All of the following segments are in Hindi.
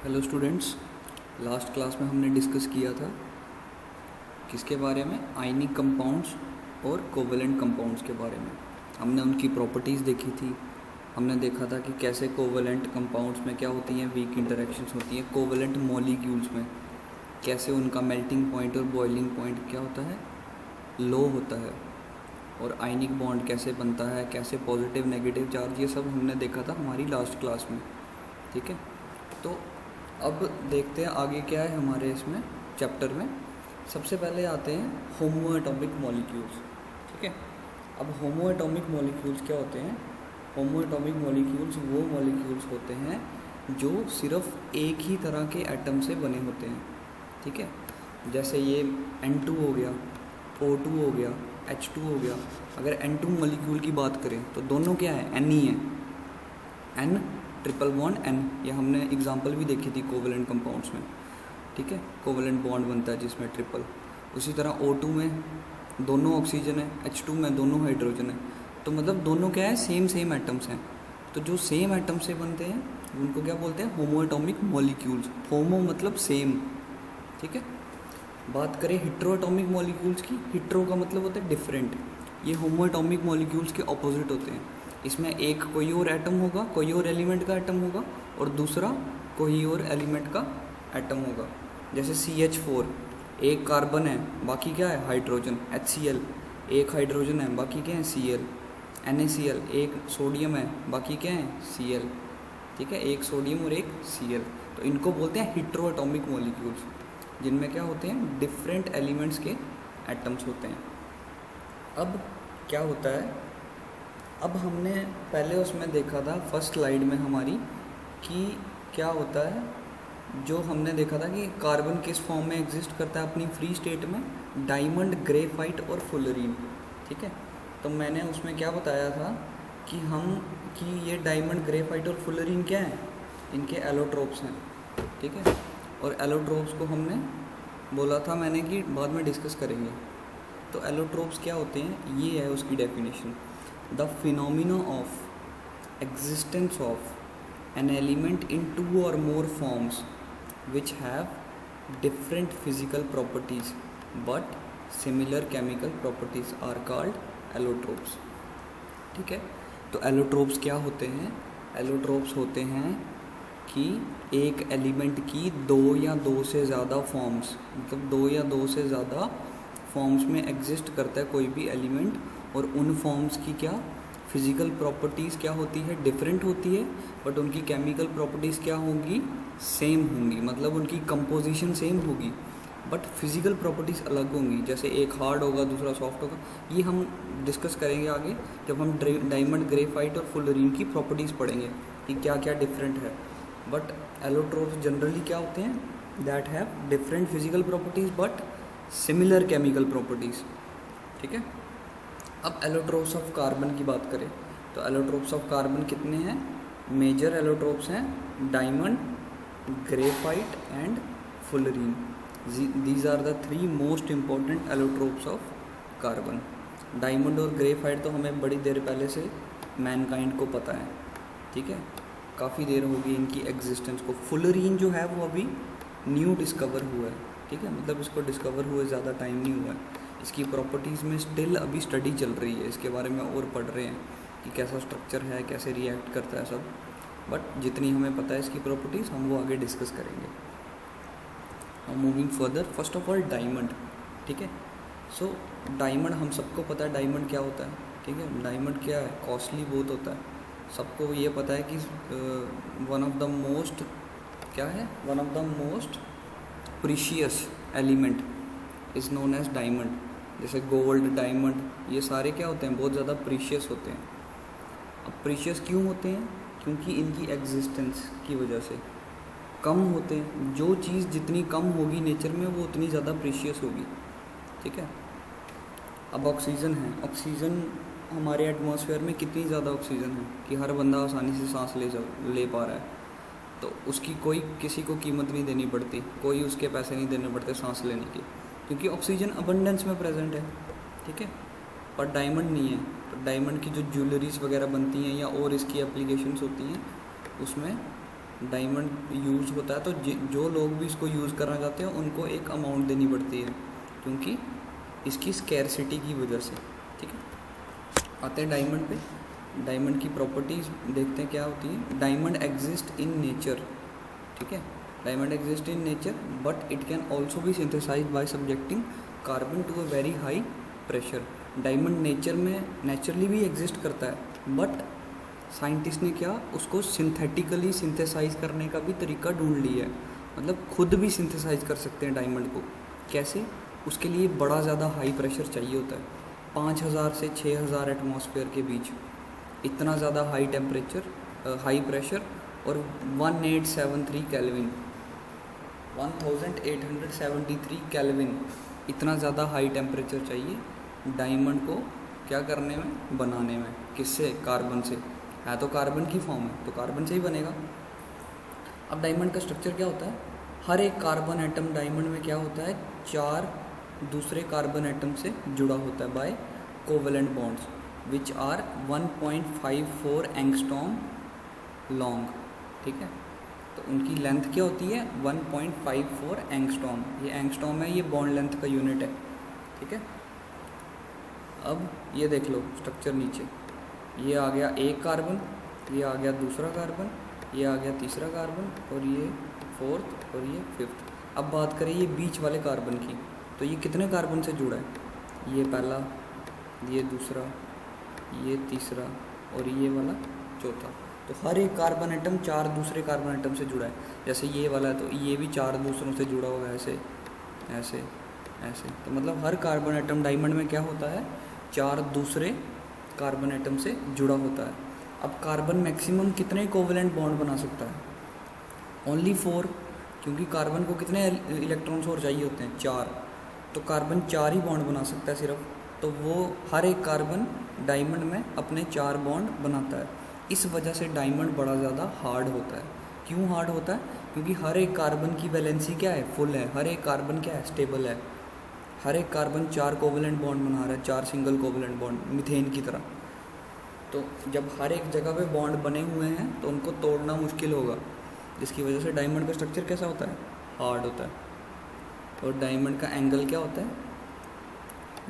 Hello students. लास्ट क्लास में हमने डिस्कस किया था किसके बारे में, आयनिक कंपाउंड्स और कोवेलेंट कंपाउंड्स के बारे में। हमने उनकी प्रॉपर्टीज़ देखी थी। हमने देखा था कि कैसे कोवेलेंट कंपाउंड्स में क्या होती हैं, वीक इंटरेक्शंस होती हैं। कोवेलेंट मॉलिक्यूल्स में कैसे उनका मेल्टिंग पॉइंट और बॉइलिंग पॉइंट क्या होता है, लो होता है। और आयनिक बॉन्ड कैसे बनता है, कैसे पॉजिटिव नेगेटिव चार्ज, ये सब हमने देखा था हमारी लास्ट क्लास में। ठीक है, तो अब देखते हैं आगे क्या है हमारे इसमें चैप्टर में। सबसे पहले आते हैं होमो एटॉमिक मॉलिक्यूल्स। ठीक है, अब होमो एटॉमिक मॉलिक्यूल्स क्या होते हैं? होमो एटॉमिक मॉलिक्यूल्स वो मॉलिक्यूल्स होते हैं जो सिर्फ एक ही तरह के एटम से बने होते हैं। ठीक है, जैसे ये N2 हो गया, O2 हो गया, H2 हो गया। अगर N2 मॉलिक्यूल की बात करें तो दोनों क्या है, N ही है, N ट्रिपल बॉन्ड N। ये हमने एग्जांपल भी देखी थी कोवेलेंट कंपाउंड्स में। ठीक है, कोवेलेंट बॉन्ड बनता है जिसमें ट्रिपल। उसी तरह O2 में दोनों ऑक्सीजन है, H2 में दोनों हाइड्रोजन है। तो मतलब दोनों क्या है, सेम एटम्स हैं। तो जो सेम एटम से बनते हैं उनको क्या बोलते हैं, होमो एटॉमिक मॉलिक्यूल्स। होमो मतलब सेम। ठीक है, बात करें हिट्रो एटॉमिक मॉलिक्यूल्स की, हिट्रो का मतलब होता है डिफरेंट। ये होमो एटॉमिक मॉलिक्यूल्स के ऑपोजिट होते हैं। इसमें एक कोई और एटम होगा, कोई और एलिमेंट का एटम होगा, और दूसरा कोई और एलिमेंट का एटम होगा। जैसे CH4, एक कार्बन है, बाकी क्या है, हाइड्रोजन। HCl, एक हाइड्रोजन है, बाकी क्या है, Cl। NaCl, एक सोडियम है, बाकी क्या है, Cl। ठीक है, एक सोडियम और एक Cl। तो इनको बोलते हैं हिट्रो एटॉमिक मॉलिक्यूल्स, जिनमें क्या होते हैं, डिफरेंट एलिमेंट्स के एटम्स होते हैं। अब क्या होता है, अब हमने पहले उसमें देखा था फर्स्ट स्लाइड में हमारी कि क्या होता है, जो हमने देखा था कि कार्बन किस फॉर्म में एग्जिस्ट करता है अपनी फ्री स्टेट में, डायमंड, ग्रेफाइट और फुलरीन। ठीक है, तो मैंने उसमें क्या बताया था कि ये डायमंड, ग्रेफाइट और फुलरीन क्या है, इनके एलोट्रोप्स हैं। ठीक है, और एलोट्रोप्स को हमने बोला था मैंने कि बाद में डिस्कस करेंगे। तो एलोट्रोप्स क्या होते हैं, ये है उसकी definition. The phenomena of existence of an element in two or more forms which have different physical properties but similar chemical properties are called allotropes। ठीक है, तो एलोट्रोप्स क्या होते हैं? एलोट्रोप्स होते हैं कि एक एलिमेंट की दो या दो से ज़्यादा फॉर्म्स, मतलब दो या दो से ज़्यादा फॉर्म्स में एग्जिस्ट करता है कोई भी एलिमेंट, और उन फॉर्म्स की क्या फिज़िकल प्रॉपर्टीज़ क्या होती है, डिफरेंट होती है, बट उनकी केमिकल प्रॉपर्टीज़ क्या होंगी, सेम होंगी। मतलब उनकी कंपोजिशन सेम होगी बट फिज़िकल प्रॉपर्टीज़ अलग होंगी। जैसे एक हार्ड होगा, दूसरा सॉफ्ट होगा। ये हम डिस्कस करेंगे आगे जब हम डायमंड, ग्रेफाइट और फुलरीन की प्रॉपर्टीज़ पढ़ेंगे कि क्या क्या डिफरेंट है। बट एलोट्रोप्स जनरली क्या होते हैं, that have different physical properties but similar chemical properties. ठीक है, अब एलोट्रोप्स ऑफ कार्बन की बात करें तो एलोट्रोप्स ऑफ कार्बन कितने हैं? मेजर एलोट्रोप्स हैं diamond, graphite and fullerene. These are the three most important allotropes of carbon. Diamond और ग्रेफाइट तो हमें बड़ी देर पहले से मैनकाइंड को पता है। ठीक है, काफ़ी देर होगी इनकी एग्जिस्टेंस को। फुलरीन जो है वो अभी न्यू डिस्कवर हुआ है। ठीक है, मतलब इसको डिस्कवर हुए ज़्यादा टाइम नहीं हुआ है। इसकी प्रॉपर्टीज़ में स्टिल अभी स्टडी चल रही है, इसके बारे में और पढ़ रहे हैं कि कैसा स्ट्रक्चर है, कैसे रिएक्ट करता है सब। बट जितनी हमें पता है इसकी प्रॉपर्टीज़ हम वो आगे डिस्कस करेंगे। Moving further, first of all diamond. ठीक है, सो डायमंड हम सबको पता है डायमंड क्या होता है। ठीक है, डायमंड क्या है, कॉस्टली बहुत होता है। सबको ये पता है कि वन ऑफ द मोस्ट क्या है, one of the most precious element is known as diamond. जैसे गोल्ड, डायमंड, ये सारे क्या होते हैं, बहुत ज़्यादा प्रीशियस होते हैं। अब प्रीशियस क्यों होते हैं? क्योंकि इनकी एग्जिस्टेंस की वजह से कम होते हैं। जो चीज़ जितनी कम होगी नेचर में वो उतनी ज़्यादा प्रीशियस होगी। ठीक है, अब ऑक्सीजन है। ऑक्सीजन हमारे एटमॉस्फेयर में कितनी ज़्यादा ऑक्सीजन है कि हर बंदा आसानी से सांस ले पा रहा है। तो उसकी कोई किसी को कीमत नहीं देनी पड़ती, कोई उसके पैसे नहीं देने पड़ते सांस लेने के, क्योंकि ऑक्सीजन अबंडेंस में प्रेजेंट है। ठीक है, पर डायमंड नहीं है। तो डायमंड की जो ज्वेलरीज वगैरह बनती हैं या और इसकी एप्लीकेशंस होती हैं उसमें डायमंड यूज़ होता है तो जो लोग भी इसको यूज़ करना चाहते हैं उनको एक अमाउंट देनी पड़ती है, क्योंकि इसकी स्कैरसिटी की वजह से। ठीक है, आते हैं डायमंड पे। डायमंड की प्रॉपर्टीज़ देखते हैं क्या होती है। डायमंड एग्जिस्ट इन नेचर, ठीक है, diamond exist in nature but it can also be synthesised by subjecting carbon to a very high pressure. Diamond nature में नेचुरली भी एग्जिस्ट करता है, बट साइंटिस्ट ने क्या उसको सिंथेटिकली सिंथेसाइज करने का भी तरीका ढूंढ लिया है। मतलब खुद भी सिंथेसाइज कर सकते हैं डायमंड को। कैसे? उसके लिए बड़ा ज़्यादा हाई प्रेशर चाहिए होता है, 5000 से 6000 एटमॉस्फेयर के बीच, इतना ज़्यादा हाई टेम्परेचर, हाई प्रेशर, और 1873 केल्विन, 1873 केल्विन, इतना ज़्यादा हाई टेम्परेचर चाहिए डायमंड को क्या करने में, बनाने में। किससे? कार्बन से। है तो कार्बन की फॉर्म है तो कार्बन से ही बनेगा। अब डायमंड का स्ट्रक्चर क्या होता है? हर एक कार्बन एटम डायमंड में क्या होता है, 4 दूसरे कार्बन एटम से जुड़ा होता है by covalent bonds which are 1.54 angstrom long. ठीक है, तो उनकी लेंथ क्या होती है, 1.54 एंगस्ट्रॉम। ये एंगस्ट्रॉम है, ये बॉन्ड लेंथ का यूनिट है। ठीक है, अब ये देख लो स्ट्रक्चर नीचे, ये आ गया एक कार्बन, ये आ गया दूसरा कार्बन, ये आ गया तीसरा कार्बन, और ये फोर्थ, और ये फिफ्थ। अब बात करें ये बीच वाले कार्बन की, तो ये कितने कार्बन से जुड़ा है? ये पहला, ये दूसरा, ये तीसरा, और ये वाला चौथा। तो हर एक कार्बन एटम 4 दूसरे कार्बन एटम से जुड़ा है। जैसे ये वाला है तो ये भी 4 दूसरों से जुड़ा होगा, ऐसे ऐसे ऐसे। तो मतलब हर कार्बन एटम डायमंड में क्या होता है, 4 दूसरे कार्बन एटम से जुड़ा होता है। अब कार्बन मैक्सिमम कितने कोवेलेंट बॉन्ड बना सकता है? ओनली 4, क्योंकि कार्बन को कितने इलेक्ट्रॉन्स और चाहिए होते हैं, 4। तो कार्बन 4 ही बॉन्ड बना सकता है सिर्फ। तो वो हर एक कार्बन डायमंड में अपने 4 बॉन्ड बनाता है। इस वजह से डायमंड बड़ा ज़्यादा हार्ड होता है। क्यों हार्ड होता है? क्योंकि हर एक कार्बन की वैलेंसी क्या है, फुल है। हर एक कार्बन क्या है, स्टेबल है। हर एक कार्बन 4 कोवेलेंट बॉन्ड बना रहा है, 4 सिंगल कोवेलेंट बॉन्ड, मीथेन की तरह। तो जब हर एक जगह पे बॉन्ड बने हुए हैं तो उनको तोड़ना मुश्किल होगा, जिसकी वजह से डायमंड का स्ट्रक्चर कैसा होता है, हार्ड होता है। और डायमंड का एंगल क्या होता है,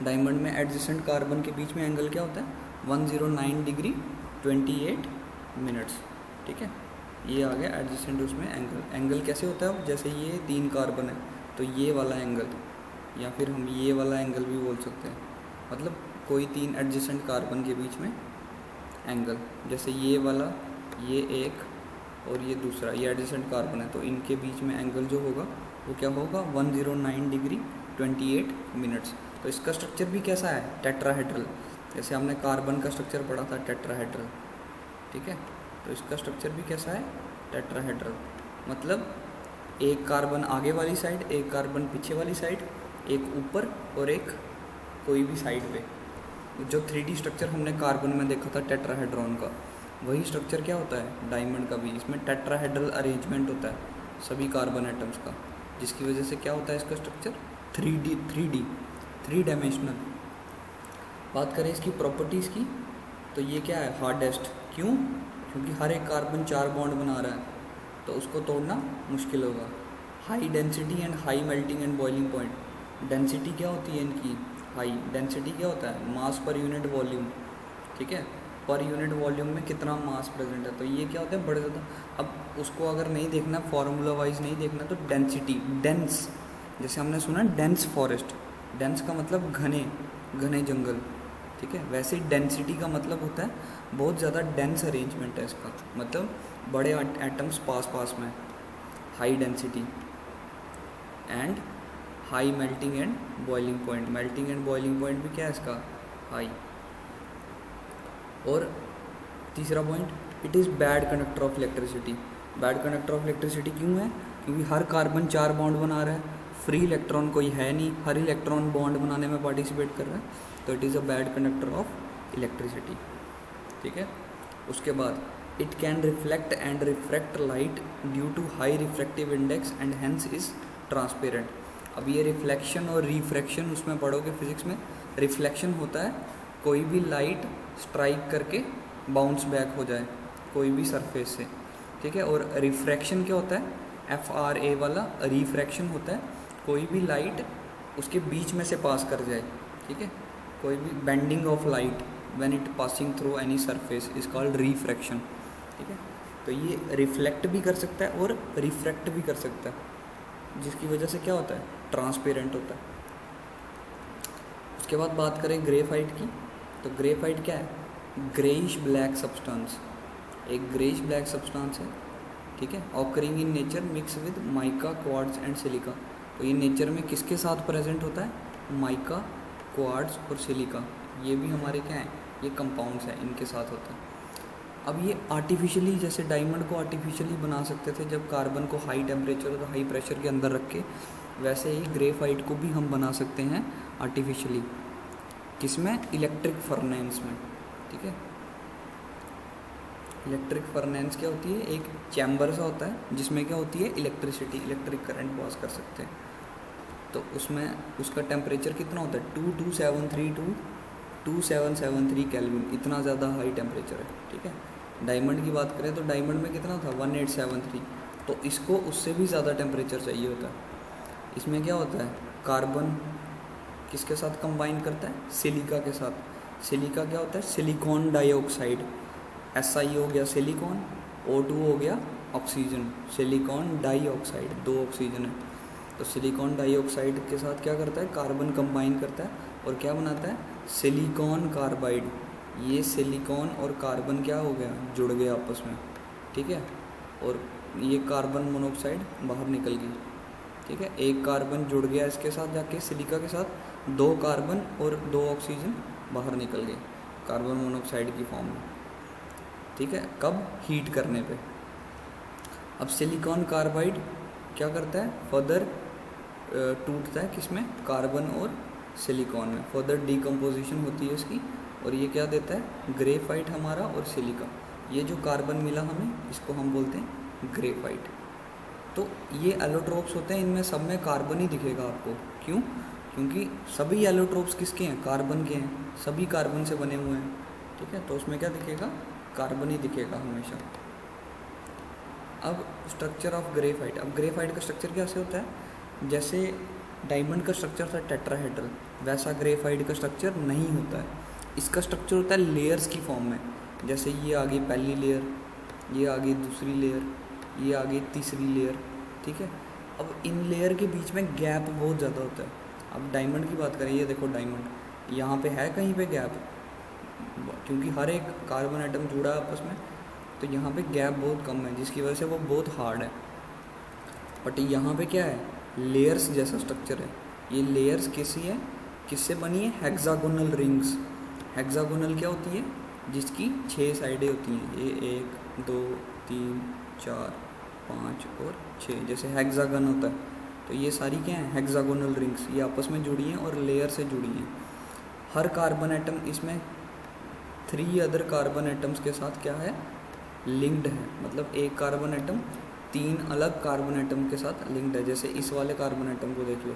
डायमंड में एडजेसेंट कार्बन के बीच में एंगल क्या होता है, 109 डिग्री 28 मिनट्स। ठीक है, ये आ गया एडजेसेंट उसमें एंगल। एंगल कैसे होता है? जैसे ये 3 कार्बन है तो ये वाला एंगल, या फिर हम ये वाला एंगल भी बोल सकते हैं। मतलब कोई 3 एडजेसेंट कार्बन के बीच में एंगल, जैसे ये वाला, ये एक और ये दूसरा, ये एडजेसेंट कार्बन है, तो इनके बीच में एंगल जो होगा वो क्या होगा, 109 डिग्री 28 मिनट्स। तो इसका स्ट्रक्चर भी कैसा है, टेट्राहेड्रल। जैसे हमने कार्बन का स्ट्रक्चर पढ़ा था, टेट्राहेड्रल। ठीक है, तो इसका स्ट्रक्चर भी कैसा है, टेट्राहेड्रल। मतलब एक कार्बन आगे वाली साइड, एक कार्बन पीछे वाली साइड, एक ऊपर और एक कोई भी साइड पे। जो 3D स्ट्रक्चर हमने कार्बन में देखा था टेट्राहेड्रॉन का, वही स्ट्रक्चर क्या होता है डायमंड का भी। इसमें टेट्राहेड्रल अरेंजमेंट होता है सभी कार्बन एटम्स का, जिसकी वजह से क्या होता है इसका स्ट्रक्चर 3 डायमेंशनल। बात करें इसकी प्रॉपर्टीज़ की, तो ये क्या है, हार्डेस्ट। क्यों? क्योंकि हर एक कार्बन 4 बॉन्ड बना रहा है, तो उसको तोड़ना मुश्किल होगा। High density and high melting and boiling point. Density क्या होती है इनकी, हाई। डेंसिटी क्या होता है, मास पर यूनिट वॉल्यूम। ठीक है, पर यूनिट वॉल्यूम में कितना मास प्रेजेंट है, तो ये क्या होता है, बड़े ज़्यादा। अब उसको अगर नहीं देखना, फार्मूला वाइज नहीं देखना, तो डेंसिटी, डेंस, जैसे हमने सुना डेंस फॉरेस्ट, डेंस का मतलब घने घने जंगल। ठीक है, वैसे ही डेंसिटी का मतलब होता है बहुत ज़्यादा डेंस अरेंजमेंट है इसका, मतलब बड़े एटम्स पास पास में। High density and high melting and boiling point. Melting and boiling point भी क्या है इसका, हाई। और तीसरा point, it is bad conductor of electricity. Bad conductor of electricity क्यों है? क्योंकि हर कार्बन 4 बॉन्ड बना रहा है, फ्री इलेक्ट्रॉन कोई है नहीं, हर इलेक्ट्रॉन बॉन्ड बनाने में पार्टिसिपेट कर रहा है, तो it is a bad conductor of electricity. ठीक है, उसके बाद it can reflect and refract light due to high refractive index and hence is transparent. अब ये रिफ्लेक्शन और रिफ्रैक्शन उसमें पढ़ोगे फिजिक्स में। रिफ्लेक्शन होता है कोई भी लाइट स्ट्राइक करके बाउंस बैक हो जाए कोई भी सरफेस से, ठीक है। और रिफ्रैक्शन क्या होता है, FRA वाला रिफ्रैक्शन होता है, कोई भी लाइट उसके बीच में से पास कर जाए, ठीक है। कोई भी bending of light when it passing through any surface is called refraction, ठीक है। तो ये रिफ्लेक्ट भी कर सकता है और रिफ्रैक्ट भी कर सकता है, जिसकी वजह से क्या होता है, ट्रांसपेरेंट होता है। उसके बाद बात करें ग्रेफाइट की, तो ग्रेफाइट क्या है, ग्रेइश ब्लैक सब्सटेंस, एक ग्रेइश ब्लैक सब्सटेंस है, ठीक है। Occurring in nature mix with mica, quartz and silica. तो ये नेचर में किसके साथ प्रेजेंट होता है, माइका, क्वार्ट्ज और सिलिका, ये भी हमारे क्या हैं, ये कंपाउंड्स हैं, इनके साथ होता है। अब ये आर्टिफिशियली, जैसे डायमंड को आर्टिफिशियली बना सकते थे जब कार्बन को हाई टेम्परेचर और हाई प्रेशर के अंदर रख के, वैसे ही ग्रेफाइट को भी हम बना सकते हैं आर्टिफिशियली, किसमें, इलेक्ट्रिक फर्नेंस में, ठीक है। इलेक्ट्रिक फर्नेंस क्या होती है, एक चैम्बर सा होता है जिसमें क्या होती है, इलेक्ट्रिसिटी, इलेक्ट्रिक करंट पास कर सकते हैं। तो उसमें उसका टेम्परेचर कितना होता है, 2773 केल्विन, इतना ज़्यादा हाई टेम्परेचर है, ठीक है। डायमंड की बात करें तो डायमंड में कितना था, 1873, तो इसको उससे भी ज़्यादा टेम्परेचर चाहिए होता है। इसमें क्या होता है, कार्बन किसके साथ कंबाइन करता है, सिलिका के साथ। सिलिका क्या होता है, सिलिकॉन डाइऑक्साइड, Si हो गया सिलिकॉन, O2 हो गया ऑक्सीजन, सिलिकॉन डाइऑक्साइड, 2 ऑक्सीजन है। तो सिलिकॉन डाइऑक्साइड के साथ क्या करता है, कार्बन कंबाइन करता है और क्या बनाता है, सिलिकॉन कार्बाइड। ये सिलिकॉन और कार्बन क्या हो गया, जुड़ गया आपस में, ठीक है। और ये कार्बन मोनोऑक्साइड बाहर निकल गई, ठीक है। एक कार्बन जुड़ गया इसके साथ जाके, सिलिका के साथ, 2 कार्बन और 2 ऑक्सीजन बाहर निकल गए कार्बन मोनोऑक्साइड की फॉर्म में, ठीक है। कब, हीट करने पे। अब सिलिकॉन कार्बाइड क्या करता है, फर्दर टूटता है किसमें, कार्बन और सिलिकॉन में, फर्दर डीकम्पोजिशन होती है इसकी, और ये क्या देता है, ग्रेफाइट हमारा और सिलिका। ये जो कार्बन मिला हमें, इसको हम बोलते हैं ग्रेफाइट। तो ये एलोट्रोप्स होते हैं, इनमें सब में कार्बन ही दिखेगा आपको, क्यों, क्योंकि सभी एलोट्रोप्स किसके हैं, कार्बन के हैं, सभी कार्बन से बने हुए हैं, ठीक है। तो उसमें क्या दिखेगा, कार्बन ही दिखेगा हमेशा। अब स्ट्रक्चर ऑफ ग्रेफाइट, अब ग्रेफाइट का स्ट्रक्चर कैसे होता है, जैसे डायमंड का स्ट्रक्चर था टेट्राहेड्रल, वैसा ग्रेफाइट का स्ट्रक्चर नहीं होता है। इसका स्ट्रक्चर होता है लेयर्स की फॉर्म में, जैसे ये आ गई पहली लेयर, ये आ गई दूसरी लेयर, ये आ गई तीसरी लेयर, ठीक है। अब इन लेयर के बीच में गैप बहुत ज़्यादा होता है। अब डायमंड की बात करें, ये देखो डायमंड, यहाँ पे है कहीं पे गैप, क्योंकि हर एक कार्बन एटम जुड़ा है आपस में, तो यहाँ पे गैप बहुत कम है, जिसकी वजह से वो बहुत हार्ड है। बट यहाँ पे क्या है, लेयर्स जैसा स्ट्रक्चर है। ये लेयर्स किससे बनी है, हेक्सागोनल रिंग्स। हेक्सागोनल क्या होती है, जिसकी 6 साइडें होती हैं, ये 1 2 3 4 5 और 6, जैसे हेक्सागन होता है। तो ये सारी क्या है, हेक्सागोनल रिंग्स, ये आपस में जुड़ी हैं और लेयर से जुड़ी हैं। हर कार्बन एटम इसमें 3 अदर कार्बन एटम्स के साथ क्या है, लिंक्ड है। मतलब एक कार्बन एटम 3 अलग कार्बन एटम के साथ लिंक्ड है। जैसे इस वाले कार्बन एटम को देख लो,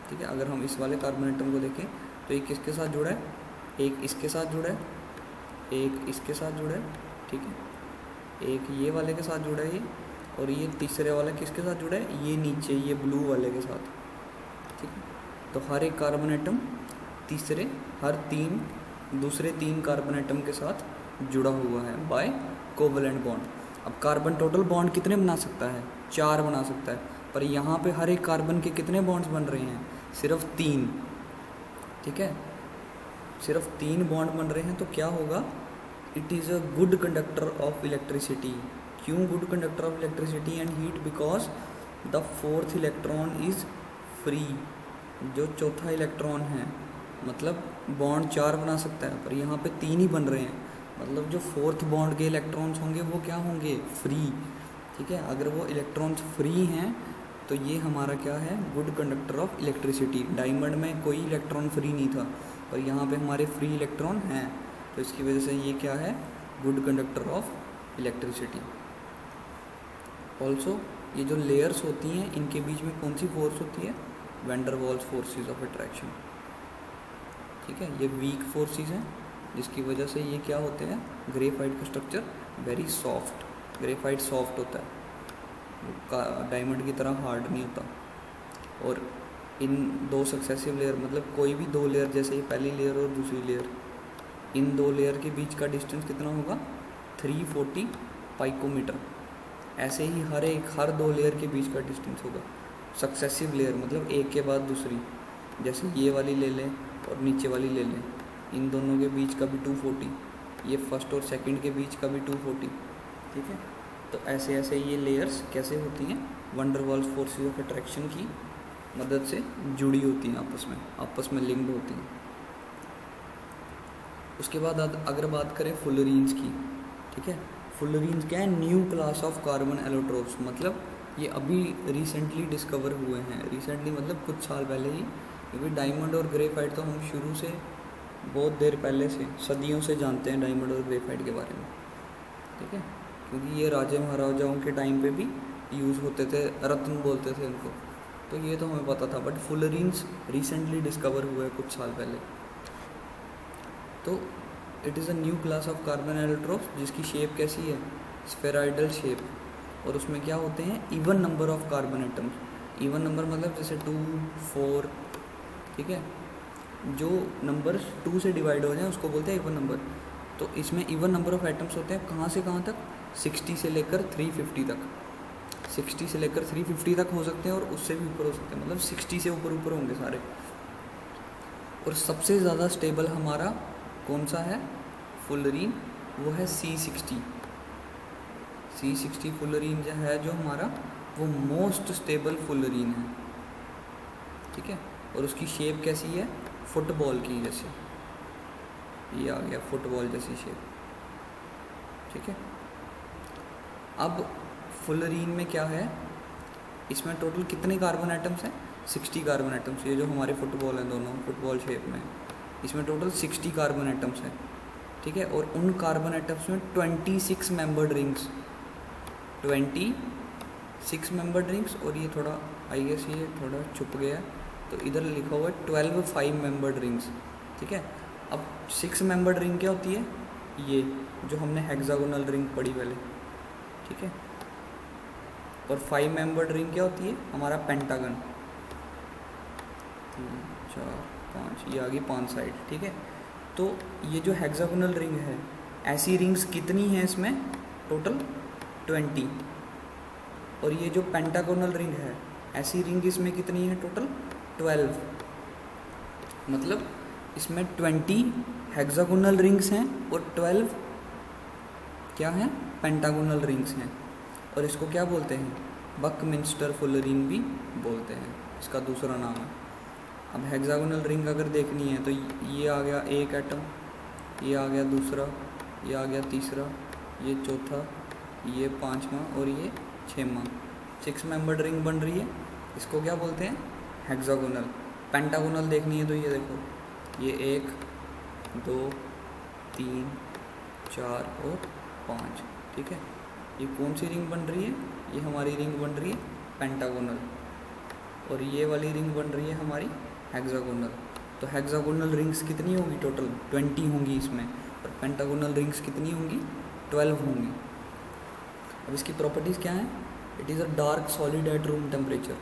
ठीक है। अगर हम इस वाले कार्बन एटम को देखें तो एक किसके साथ जुड़ा है, एक इसके साथ जुड़ा है, एक इसके साथ जुड़ा है, ठीक है। एक ये वाले के साथ जुड़ा है ये, और ये तीसरे वाला किसके साथ जुड़ा है, ये नीचे ये ब्लू वाले के साथ, ठीक है। तो हर एक कार्बन एटम दूसरे 3 कार्बन एटम के साथ जुड़ा हुआ है बाय कोवलेंट बॉन्ड। अब कार्बन टोटल बॉन्ड कितने बना सकता है, 4 बना सकता है, पर यहाँ पे हर एक कार्बन के कितने बॉन्ड्स बन रहे हैं, सिर्फ 3, ठीक है। सिर्फ 3 बॉन्ड बन रहे हैं, तो क्या होगा, it is a good conductor of electricity. क्यों good conductor of electricity and heat, because the 4th electron is free. जो चौथा इलेक्ट्रॉन है, मतलब बॉन्ड 4 बना सकता है, पर यहाँ पे 3 ही बन रहे हैं, मतलब जो 4th बॉन्ड के इलेक्ट्रॉन्स होंगे वो क्या होंगे, फ्री, ठीक है। अगर वो इलेक्ट्रॉन्स फ्री हैं तो ये हमारा क्या है, good conductor of electricity. Diamond में कोई इलेक्ट्रॉन फ्री नहीं था, और यहाँ पे हमारे फ्री इलेक्ट्रॉन हैं, तो इसकी वजह से ये क्या है, good conductor of electricity. Also ये जो लेयर्स होती हैं, इनके बीच में कौन सी फोर्स होती है, van der Waals forces of attraction, ठीक है। ये वीक फोर्सेस हैं, जिसकी वजह से ये क्या होते हैं, ग्रेफाइट का structure very soft, graphite soft होता है, डायमंड की तरह हार्ड नहीं होता। और इन दो सक्सेसिव लेयर, मतलब कोई भी दो लेयर, जैसे ये पहली लेयर और दूसरी लेयर, इन दो लेयर के बीच का डिस्टेंस कितना होगा, 340 पाइकोमीटर। ऐसे ही हर दो लेयर के बीच का डिस्टेंस होगा। सक्सेसिव लेयर मतलब एक के बाद दूसरी, जैसे ये वाली ले लें और नीचे वाली ले लें, इन दोनों के बीच का भी 240, ये फर्स्ट और सेकंड के बीच का भी 240, ठीक है। तो ऐसे ऐसे ये लेयर्स कैसे होती हैं, wonder walls forces of attraction की मदद से जुड़ी होती हैं, आपस में लिंक्ड होती हैं। उसके बाद अगर बात करें फुलरीन्स की, ठीक है। फुलरीन्स क्या है, new class of carbon allotropes, मतलब ये अभी रिसेंटली डिस्कवर हुए हैं। रिसेंटली मतलब कुछ साल पहले ही, क्योंकि डायमंड और ग्रेफाइट तो हम शुरू से बहुत देर पहले से, सदियों से जानते हैं डायमंड और ग्रेफाइट के बारे में, ठीक है। क्योंकि ये राजे महाराजाओं के टाइम पे भी यूज़ होते थे, रत्न बोलते थे उनको, तो ये तो हमें पता था। बट फुलरीन्स रिसेंटली डिस्कवर हुए कुछ साल पहले। तो it is a new class of carbon allotropes जिसकी शेप कैसी है, स्फेराइडल शेप, और उसमें क्या होते हैं, even number of carbon atoms. Even number मतलब जैसे 2, 4, ठीक है। जो नंबर्स 2 से डिवाइड हो जाए उसको बोलते हैं इवन नंबर। तो इसमें इवन नंबर ऑफ एटम्स होते हैं कहाँ से कहाँ तक, 60 से लेकर 350 तक। 60 से लेकर 350 तक हो सकते हैं और उससे भी ऊपर हो सकते हैं, मतलब 60 से ऊपर होंगे सारे। और सबसे ज़्यादा स्टेबल हमारा कौन सा है फुलरीन, वो है C60। C60 फुलरीन जो है, जो हमारा वो मोस्ट स्टेबल फुलरीन है, ठीक है। और उसकी शेप कैसी है, फुटबॉल की जैसे, ये आ गया फुटबॉल जैसी शेप, ठीक है। अब फुलरीन में क्या है, इसमें टोटल कितने कार्बन एटम्स हैं, 60 कार्बन एटम्स। ये जो हमारे फुटबॉल हैं दोनों फुटबॉल शेप में, इसमें टोटल 60 कार्बन एटम्स हैं, ठीक है। और उन कार्बन एटम्स में 26 मेंबर्ड रिंग्स, 26 मेंबर्ड रिंग्स। और ये थोड़ा आई गेस ये थोड़ा छुप गया है, तो इधर लिखा हुआ है 12 5 मेंबर्ड रिंग्स, ठीक है। अब 6 मेंबर्ड रिंग क्या होती है, ये जो हमने हेक्सागोनल रिंग पढ़ी पहले, ठीक है। और 5 मेंबर्ड रिंग क्या होती है, हमारा पेंटागन। 3, 4, 5, ये आ गई 5 साइड, ठीक है। तो ये जो हेक्सागोनल रिंग है, ऐसी रिंग्स कितनी हैं इसमें, टोटल 20। और ये जो पेंटागोनल रिंग है, ऐसी रिंग इसमें कितनी है, टोटल 12। मतलब इसमें 20 हेक्सागोनल रिंग्स हैं और 12 क्या हैं, पेंटागोनल रिंग्स हैं। और इसको क्या बोलते हैं, बकमिंस्टर फुलरीन भी बोलते हैं, इसका दूसरा नाम है। अब हेक्सागोनल रिंग अगर देखनी है तो ये आ गया एक एटम, ये आ गया दूसरा, ये आ गया तीसरा, ये चौथा, ये पांचवा और ये छठवां। 6 मेंबर्ड रिंग बन रही है, इसको क्या बोलते हैं, हेक्सागोनल। पेंटागोनल देखनी है तो ये देखो, ये 1, 2, 3, 4 और 5, ठीक है। ये कौन सी रिंग बन रही है, ये हमारी रिंग बन रही है पेंटागोनल, और ये वाली रिंग बन रही है हमारी हेक्सागोनल। तो हेक्सागोनल रिंग्स कितनी होंगी, टोटल 20 होंगी इसमें, और पेंटागोनल रिंग्स कितनी होंगी, 12 होंगी। अब इसकी प्रॉपर्टीज़ क्या हैं, it is a dark solid at room temperature.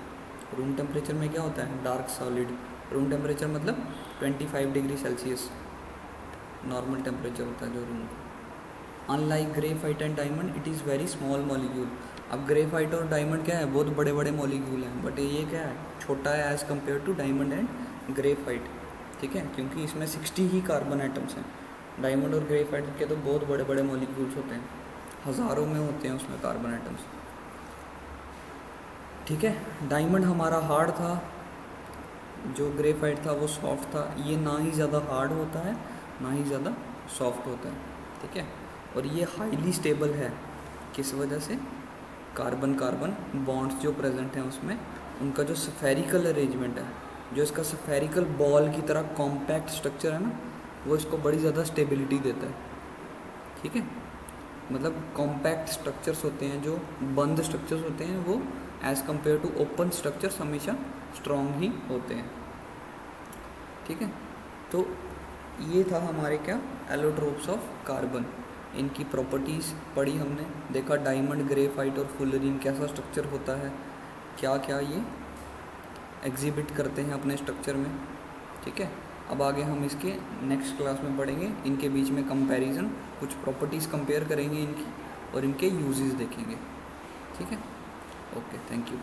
Room temperature में क्या होता है, डार्क सॉलिड। रूम टेम्परेचर मतलब 25 डिग्री सेल्सियस नॉर्मल टेम्परेचर होता है जो रूम का। Unlike graphite and diamond, it is very small molecule. अब ग्रेफाइट और डायमंड क्या है, बहुत बड़े बड़े मॉलिक्यूल हैं, बट ये क्या है, छोटा है as compare to diamond and graphite, ठीक है। क्योंकि इसमें 60 ही कार्बन आइटम्स हैं। डायमंड और ग्रेफाइट के तो बहुत बड़े बड़े मॉलिक्यूल्स होते हैं, हज़ारों में होते हैं उसमें कार्बन आइटम्स, ठीक है। डायमंड हमारा हार्ड था, जो ग्रेफाइट था वो सॉफ्ट था। ये ना ही ज़्यादा हार्ड होता है ना ही ज़्यादा सॉफ्ट होता है, ठीक है। और ये हाईली स्टेबल है, किस वजह से, कार्बन कार्बन बॉन्ड्स जो प्रेजेंट हैं उसमें, उनका जो स्फेरिकल अरेंजमेंट है, जो इसका स्फेरिकल बॉल की तरह कॉम्पैक्ट स्ट्रक्चर है ना, वो इसको बड़ी ज़्यादा स्टेबिलिटी देता है, ठीक है। मतलब कॉम्पैक्ट स्ट्रक्चर्स होते हैं, जो बंद स्ट्रक्चर्स होते हैं, वो as compare to open structures हमेशा स्ट्रॉन्ग ही होते हैं, ठीक है। तो ये था हमारे क्या, एलोट्रोप्स ऑफ कार्बन। इनकी प्रॉपर्टीज़ पढ़ी हमने, देखा डायमंड, ग्रेफाइट और फुलरीन कैसा स्ट्रक्चर होता है, क्या क्या ये एग्जिबिट करते हैं अपने स्ट्रक्चर में। ठीक है, अब आगे हम इसके नेक्स्ट क्लास में पढ़ेंगे, इनके बीच में कंपैरिजन, कुछ प्रॉपर्टीज़ कंपेयर करेंगे इनकी और इनके यूजेस देखेंगे। ठीक है, ओके, थैंक यू।